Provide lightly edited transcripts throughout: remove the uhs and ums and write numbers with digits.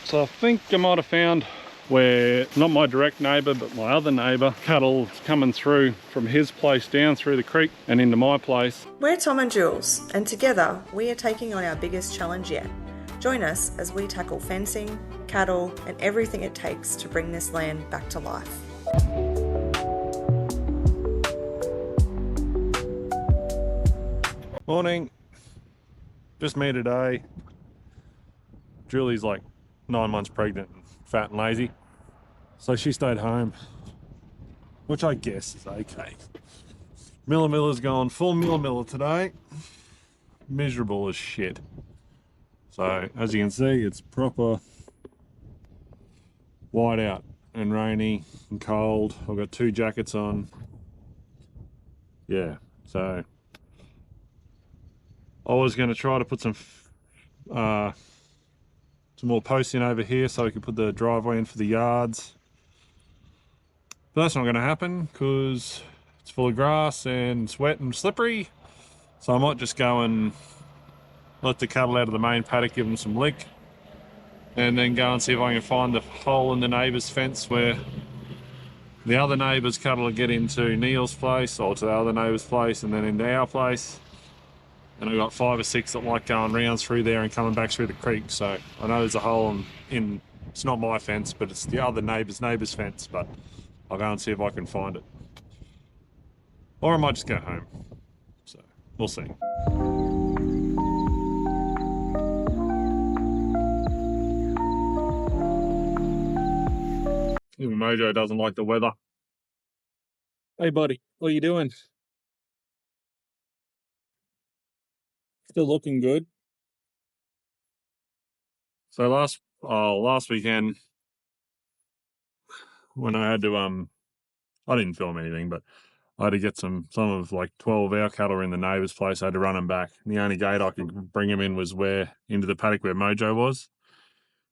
So I think I might have found where, not my direct neighbour, but my other neighbour, cattle's coming through from his place down through the creek and into my place. We're Tom and Jules, and together we are taking on our biggest challenge yet. Join us as we tackle fencing, cattle, and everything it takes to bring this land back to life. Morning. Just me today. Julie's like 9 months pregnant and fat and lazy, so she stayed home, which I guess is okay. Miller's gone full Miller today. Miserable as shit. So as you can see, it's proper white out and rainy and cold. I've got 2 jackets on. Yeah, so I was going to try to put some more posts in over here so we could put the driveway in for the yards. But that's not going to happen because it's full of grass and it's wet and slippery. So I might just go and let the cattle out of the main paddock, give them some lick, and then go and see if I can find the hole in the neighbour's fence where the other neighbour's cattle will get into Neil's place, or to the other neighbour's place, and then into our place. And I've got 5 or 6 that like going round through there and coming back through the creek. So I know there's a hole in it's not my fence, but it's the other neighbour's fence, but I'll go and see if I can find it. Or I might just go home. So we'll see. Even Mojo doesn't like the weather. Hey buddy, what are you doing? Still looking good. So last weekend when I had to I didn't film anything, but I had to get some of like 12 of our cattle were in the neighbour's place. I had to run them back. And the only gate I could bring them in was into the paddock where Mojo was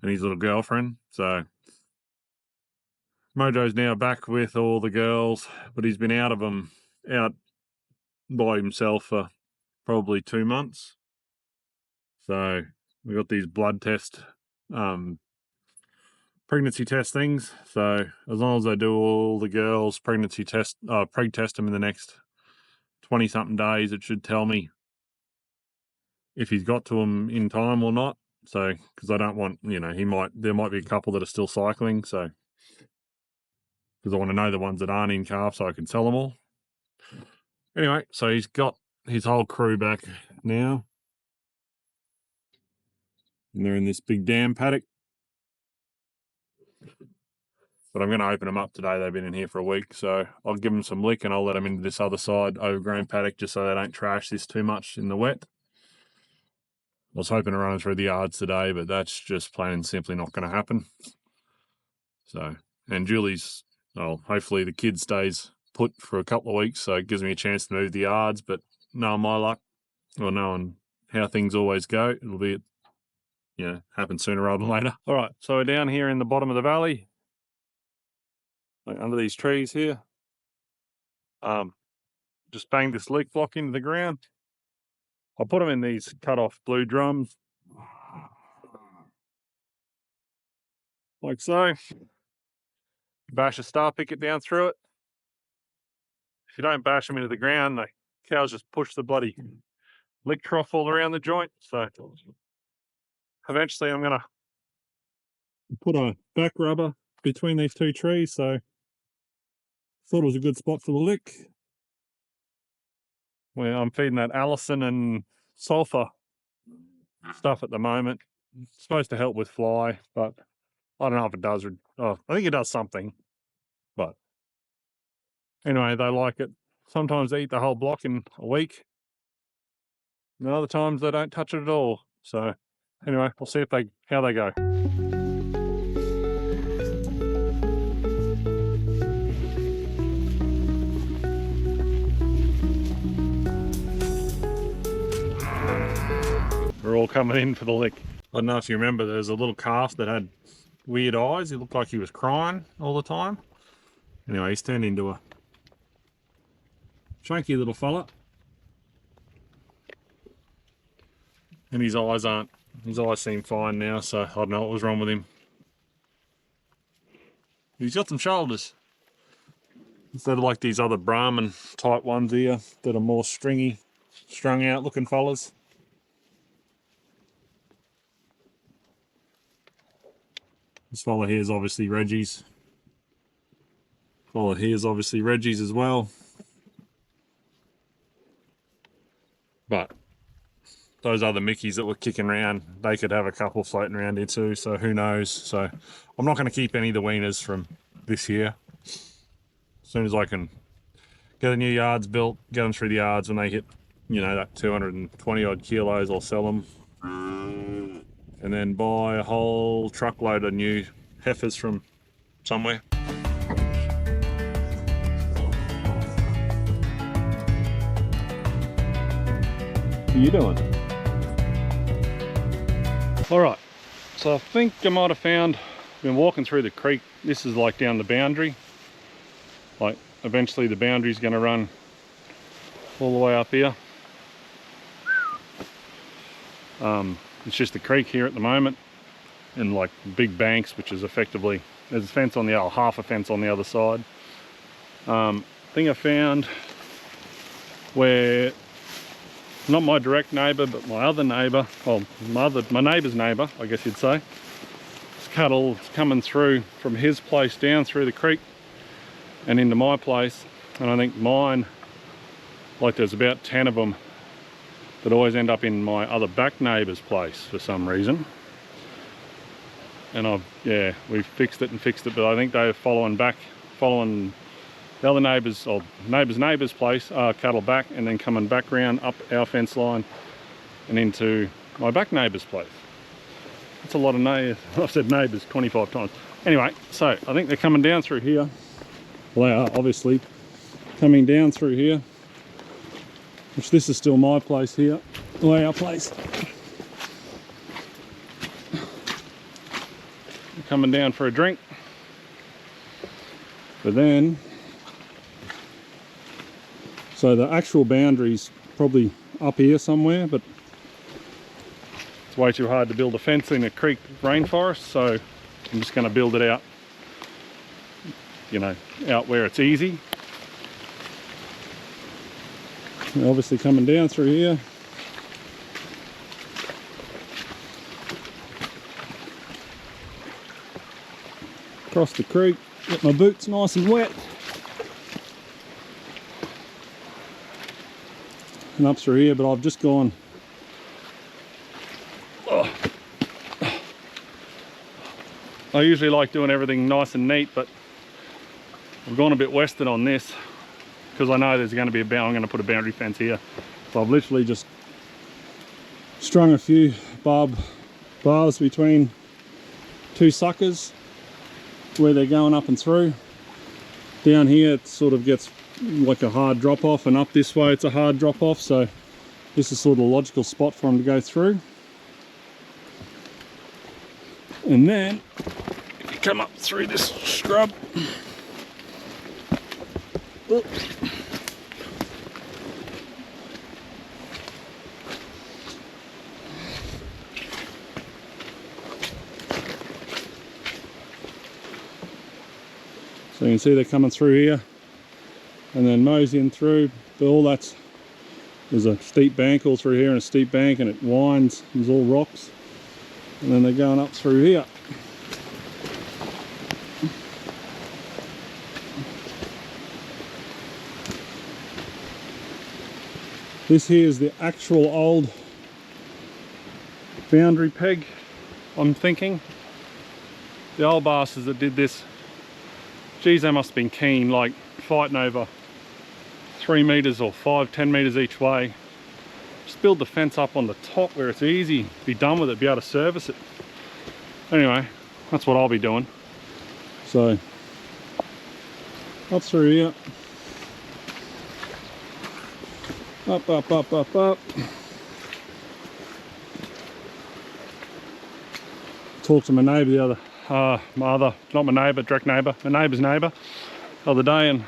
and his little girlfriend. So Mojo's now back with all the girls, but he's been out by himself for probably 2 months. So we got these blood test, pregnancy test things. So as long as I do all the girls preg test them in the next 20 something days, it should tell me if he's got to them in time or not. So, because I don't want, there might be a couple that are still cycling. So, because I want to know the ones that aren't in calf so I can sell them all. Anyway, so he's got his whole crew back now. And they're in this big dam paddock. But I'm going to open them up today. They've been in here for a week. So I'll give them some lick and I'll let them into this other side overgrown paddock just so they don't trash this too much in the wet. I was hoping to run them through the yards today, but that's just plain and simply not going to happen. So, and Julie's, well, hopefully the kid stays put for a couple of weeks, so it gives me a chance to move the yards, but knowing my luck, or knowing how things always go, it'll be, happen sooner rather than later. All right, so we're down here in the bottom of the valley, like under these trees here. Just banged this leak block into the ground. I'll put them in these cut-off blue drums, like so. Bash a star picket down through it. If you don't bash them into the ground, the cows just push the bloody lick trough all around the joint. So eventually I'm going to put a back rubber between these 2 trees. So thought it was a good spot for the lick. Well, I'm feeding that Allison and sulfur stuff at the moment. It's supposed to help with fly, but I don't know if it does. I think it does something. But anyway, they like it. Sometimes they eat the whole block in a week. And other times they don't touch it at all. So anyway, we'll see how they go. We're all coming in for the lick. I don't know if you remember, there's a little calf that had weird eyes. He looked like he was crying all the time. Anyway, he's turned into a chunky little fella. And his eyes seem fine now, so I don't know what was wrong with him. He's got some shoulders. Instead of like these other Brahman type ones here that are more stringy, strung out looking fellas. This fella here is obviously Reggie's. Fella here is obviously Reggie's as well. But those other Mickeys that were kicking around, they could have a couple floating around here too, so who knows. So I'm not going to keep any of the weaners from this year. As soon as I can get the new yards built, get them through the yards when they hit, you know, that 220 odd kilos, I'll sell them. And then buy a whole truckload of new heifers from somewhere. What are you doing? All right, so I think I might have found, been walking through the creek. This is like down the boundary. Like eventually the boundary's gonna run all the way up here. It's just the creek here at the moment, and like big banks, which is effectively, there's a fence on the other, half a fence on the other side. Thing I found where, not my direct neighbour, but my other neighbour, well, my neighbour's neighbour, I guess you'd say. This cattle's coming through from his place down through the creek and into my place, and I think mine, like there's about 10 of them that always end up in my other back neighbour's place for some reason. And we fixed it, but I think they're following the other neighbour's, or neighbour's place, cattle back, and then coming back round up our fence line and into my back neighbour's place. That's a lot of neighbours. I've said neighbours 25 times. Anyway, so I think they're coming down through here. Well, they are obviously coming down through here, which this is still my place here, or our place. They're coming down for a drink. But then, so the actual boundary's probably up here somewhere, but it's way too hard to build a fence in a creek rainforest, so I'm just going to build it out, you know, out where it's easy. They're obviously coming down through here. Across the creek, get my boots nice and wet. And up through here, but I've just gone, I usually like doing everything nice and neat, but I've gone a bit western on this because I know there's going to be I'm going to put a boundary fence here. So I've literally just strung a few barbs between two suckers where they're going up and through. Down here it sort of gets like a hard drop off, and up this way it's a hard drop off, so this is sort of a logical spot for them to go through. And then if you come up through this scrub, so you can see they're coming through here and then moseying through. But all that's, there's a steep bank all through here and a steep bank, and it winds, there's all rocks, and then they're going up through here. This here is the actual old boundary peg, I'm thinking. The old bastards that did this, geez, they must have been keen, like fighting over 3 metres or 10 metres each way. Just build the fence up on the top where it's easy, be done with it, be able to service it. Anyway, that's what I'll be doing. So, up through here. Up, up, up, up, up. Talked to my neighbour the other, not my neighbour, direct neighbour, my neighbour's neighbour the other day, and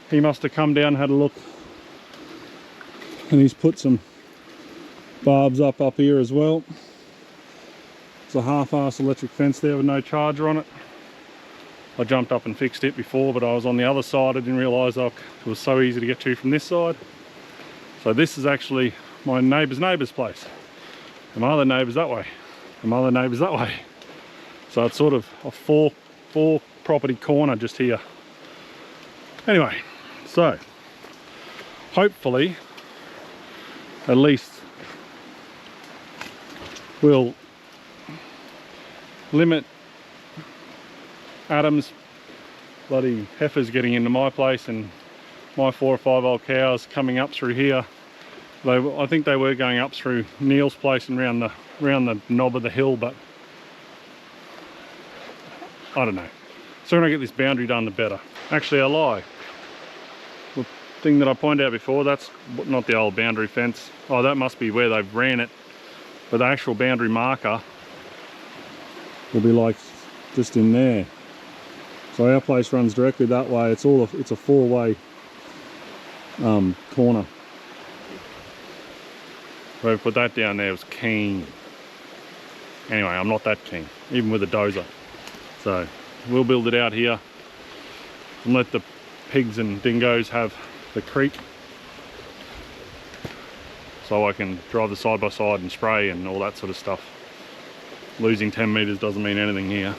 he must have come down and had a look, and he's put some barbs up here as well. It's a half-ass electric fence there with no charger on it. I jumped up and fixed it before, but I was on the other side. I didn't realise it was so easy to get to from this side. So this is actually my neighbour's place. And my other neighbour's that way. And my other neighbour's that way. So it's sort of a four property corner just here. Anyway, so hopefully at least we'll limit Adam's bloody heifers getting into my place and my 4 or 5 old cows coming up through here. I think they were going up through Neil's place and round the knob of the hill, but I don't know. The sooner I get this boundary done, the better. Actually, I lie. The thing that I pointed out before, that's not the old boundary fence. Oh, that must be where they've ran it. But the actual boundary marker will be like just in there. So our place runs directly that way. It's a 4-way corner. Whoever put that down there was keen. Anyway, I'm not that keen, even with a dozer. So we'll build it out here and let the pigs and dingoes have the creek, so I can drive the side by side and spray and all that sort of stuff. Losing 10 meters doesn't mean anything here.